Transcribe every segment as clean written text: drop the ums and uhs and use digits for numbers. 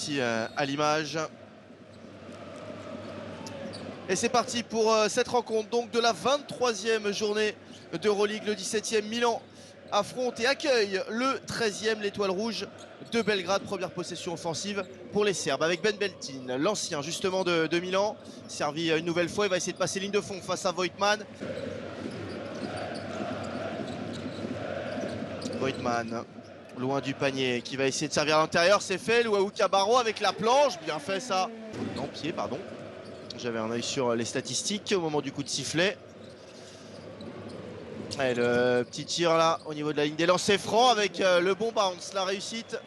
ici à l'image. Et c'est parti pour cette rencontre donc de la 23e journée d'Euroleague. Le 17e Milan affronte et accueille le 13e, l'Étoile Rouge de Belgrade. Première possession offensive pour les Serbes avec Ben Beltin, l'ancien justement de Milan. Servi une nouvelle fois, il va essayer de passer ligne de fond face à Voigtman. Voigtman, loin du panier, qui va essayer de servir à l'intérieur, c'est fait. Luau Cabarro avec la planche, bien fait ça. Non, pied, pardon. J'avais un œil sur les statistiques au moment du coup de sifflet. Et le petit tir là au niveau de la ligne des lancers francs avec le bon bounce, la réussite.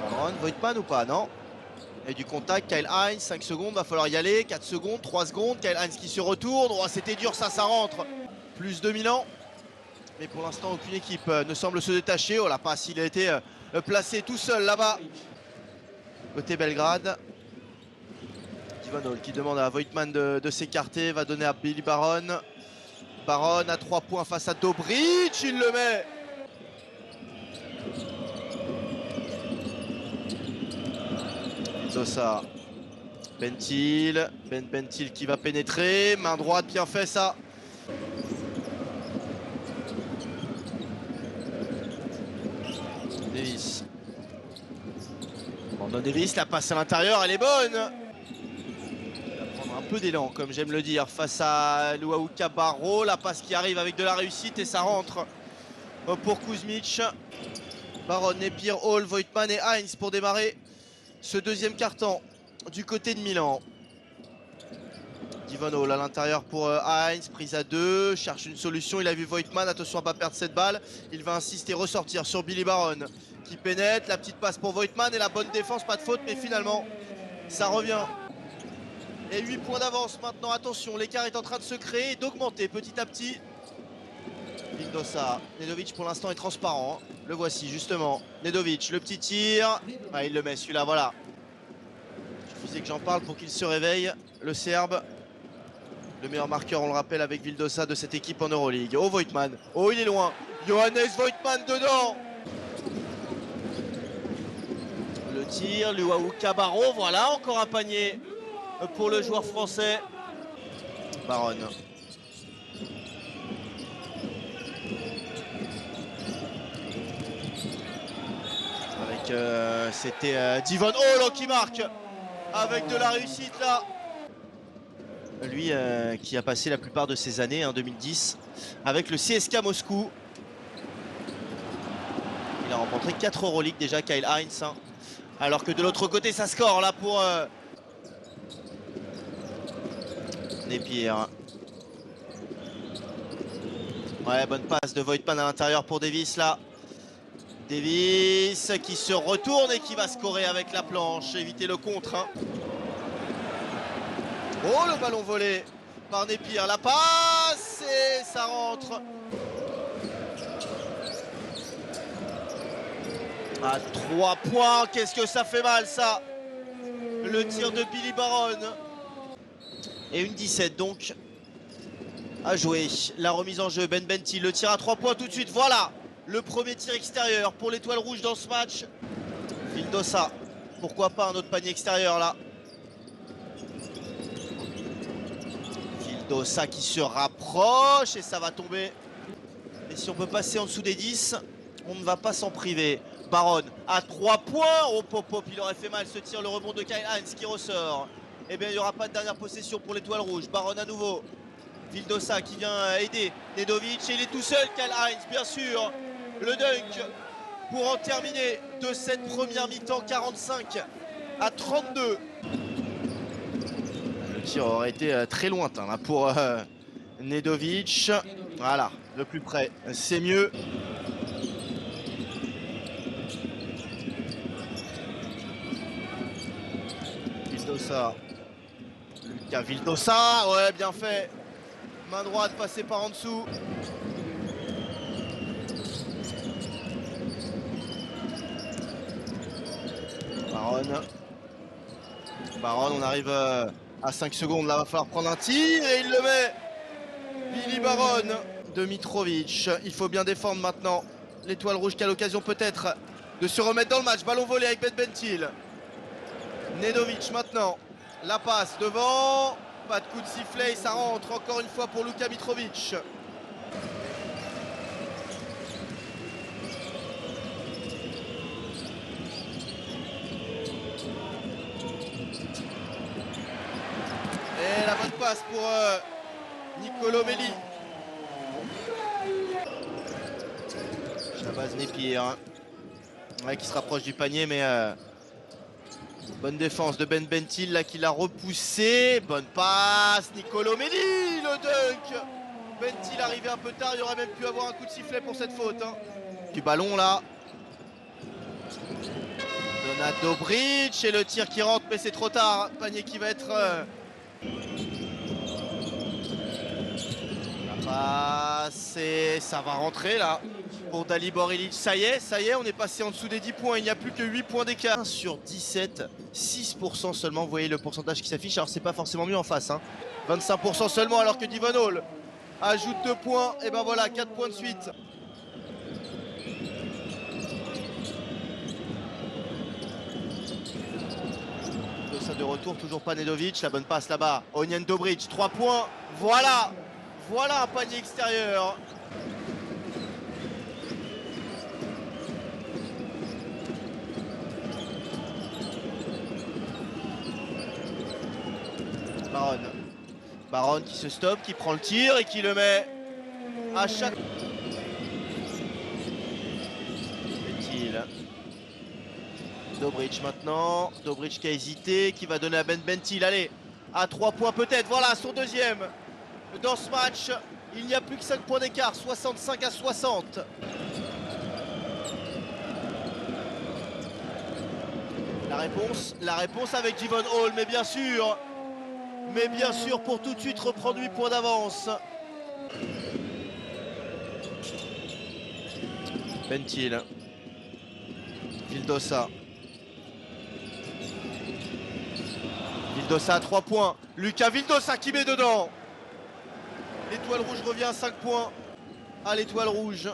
Baron, Voigtman ou pas? Non. Et du contact, Kyle Hines, 5 secondes, va falloir y aller. 4 secondes, 3 secondes, Kyle Hines qui se retourne. Oh, c'était dur, ça rentre. Plus de Milan. Mais pour l'instant, aucune équipe ne semble se détacher. Oh la passe, il a été placé tout seul là-bas. Côté Belgrade. Divanol qui demande à Voigtman de s'écarter, va donner à Billy Baron. Baron à 3 points face à Dobric, il le met. Vildosa. Bentil. Bentil qui va pénétrer. Main droite, bien fait ça. Davis. Brandon Davis, la passe à l'intérieur, elle est bonne. Il va prendre un peu d'élan, comme j'aime le dire, face à Luau Cabarro. La passe qui arrive avec de la réussite et ça rentre pour Kuzmic. Baron, Napier, Hall, Voigtman et Hines pour démarrer ce deuxième quart-temps du côté de Milan. Divon Hall à l'intérieur pour Hines, prise à 2, cherche une solution, il a vu Voigtman, attention à ne pas perdre cette balle. Il va insister, ressortir sur Billy Baron qui pénètre, la petite passe pour Voigtman et la bonne défense, pas de faute, mais finalement ça revient. Et 8 points d'avance maintenant, attention, l'écart est en train de se créer et d'augmenter petit à petit. Vildosa, Nedovic pour l'instant est transparent, le voici justement, Nedovic, le petit tir, ah, il le met celui-là, voilà. Il suffisait que j'en parle pour qu'il se réveille, le Serbe. Le meilleur marqueur, on le rappelle, avec Vildosa de cette équipe en Euroleague. Oh, Voigtman. Oh, il est loin. Johannes Voigtman dedans. Le tir, Luau Cabarro. Voilà, encore un panier pour le joueur français. Baron. Avec, c'était Divon Hall qui marque. Avec de la réussite là. Lui qui a passé la plupart de ses années, en 2010, avec le CSKA Moscou. Il a remporté 4 Euroleague déjà, Kyle Hines. Hein. Alors que de l'autre côté, ça score là pour Napier. Ouais, bonne passe de Voigtman à l'intérieur pour Davis là. Davis qui se retourne et qui va scorer avec la planche, éviter le contre. Hein. Oh, le ballon volé par Napier, la passe et ça rentre. À 3 points, qu'est-ce que ça fait mal ça. Le tir de Billy Baron. Et une 17 donc à jouer. La remise en jeu, Ben Bentil, le tir à 3 points tout de suite, voilà. Le premier tir extérieur pour l'Étoile Rouge dans ce match. Vildosa, pourquoi pas un autre panier extérieur là. Vildosa qui se rapproche et ça va tomber. Et si on peut passer en dessous des 10, on ne va pas s'en priver. Baron à 3 points. Oh pop pop, il aurait fait mal ce tir, le rebond de Kyle Hines qui ressort. Eh bien il n'y aura pas de dernière possession pour l'Étoile Rouge. Baron à nouveau. Vildosa qui vient aider Nedovic et il est tout seul, Kyle Hines bien sûr. Le dunk pour en terminer de cette première mi-temps, 45 à 32. Le tir aurait été très lointain là, pour Nedovic. Voilà, le plus près, c'est mieux. Vildosa. Lucas Vildosa, ouais, bien fait. Main droite passée par en dessous. Baron, on arrive à 5 secondes, là va falloir prendre un tir et il le met. Billy Baron de Mitrovic, il faut bien défendre maintenant. L'Étoile Rouge qui a l'occasion peut-être de se remettre dans le match. Ballon volé avec Ben Bentil. Nedovic maintenant. La passe devant. Pas de coup de sifflet et ça rentre encore une fois pour Luka Mitrovic. Et la bonne passe pour Nicolo Melli. Shabazz Napier, hein. Ouais, qui se rapproche du panier, mais bonne défense de Ben Bentil là qui l'a repoussé. Bonne passe, Nicolo Melli, le dunk. Bentil arrivé un peu tard, il aurait même pu avoir un coup de sifflet pour cette faute. Hein. Du ballon là. Donat Dobric et le tir qui rentre, mais c'est trop tard. Panier qui va être. La passe et ça va rentrer là. Pour Dalibor Ilic, ça y est, on est passé en dessous des 10 points, il n'y a plus que 8 points d'écart. Sur 17, 6% seulement, vous voyez le pourcentage qui s'affiche, alors c'est pas forcément mieux en face. Hein. 25% seulement alors que Devon Hall ajoute 2 points, et ben voilà, 4 points de suite. Ça de retour, toujours pas Nedovic, la bonne passe là-bas. Onyen Dobric, 3 points, voilà, voilà un panier extérieur. Baron qui se stoppe, qui prend le tir et qui le met à chaque... Bentil. Dobric maintenant. Dobric qui a hésité, qui va donner à Ben Bentil. Allez, à 3 points peut-être. Voilà son deuxième. Dans ce match, il n'y a plus que 5 points d'écart. 65 à 60. La réponse avec Devon Hall, mais bien sûr, pour tout de suite reprendre 8 points d'avance. Bentil. Vildossa. Vildossa à 3 points. Luka Vildossa qui met dedans. L'étoile rouge revient à 5 points. À l'étoile rouge.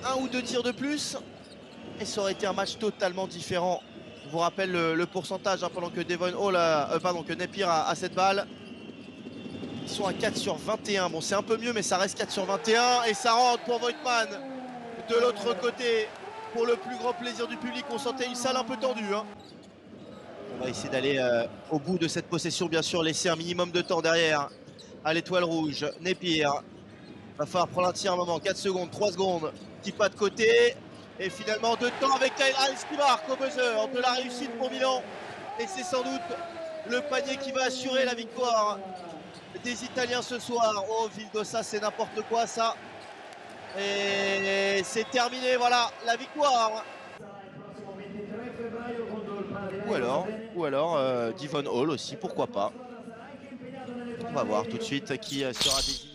1 ou 2 tirs de plus. Et ça aurait été un match totalement différent. Je vous rappelle le pourcentage hein, pendant que Devon Hall que Napier a cette balle. Ils sont à 4 sur 21. Bon, c'est un peu mieux, mais ça reste 4 sur 21. Et ça rentre pour Voigtman. De l'autre côté, pour le plus grand plaisir du public, on sentait une salle un peu tendue. Hein. On va essayer d'aller au bout de cette possession, bien sûr, laisser un minimum de temps derrière à l'étoile rouge. Napier. Va falloir prendre un tir un moment. 4 secondes, 3 secondes. Petit pas de côté. Et finalement, 2 temps avec Kyle Hines qui marque au buzzer. De la réussite pour Milan. Et c'est sans doute le panier qui va assurer la victoire des Italiens ce soir. Oh, Vildossa, c'est n'importe quoi ça. Et c'est terminé, voilà, la victoire. Ou alors Devon Hall aussi, pourquoi pas. On va voir tout de suite qui sera désigné.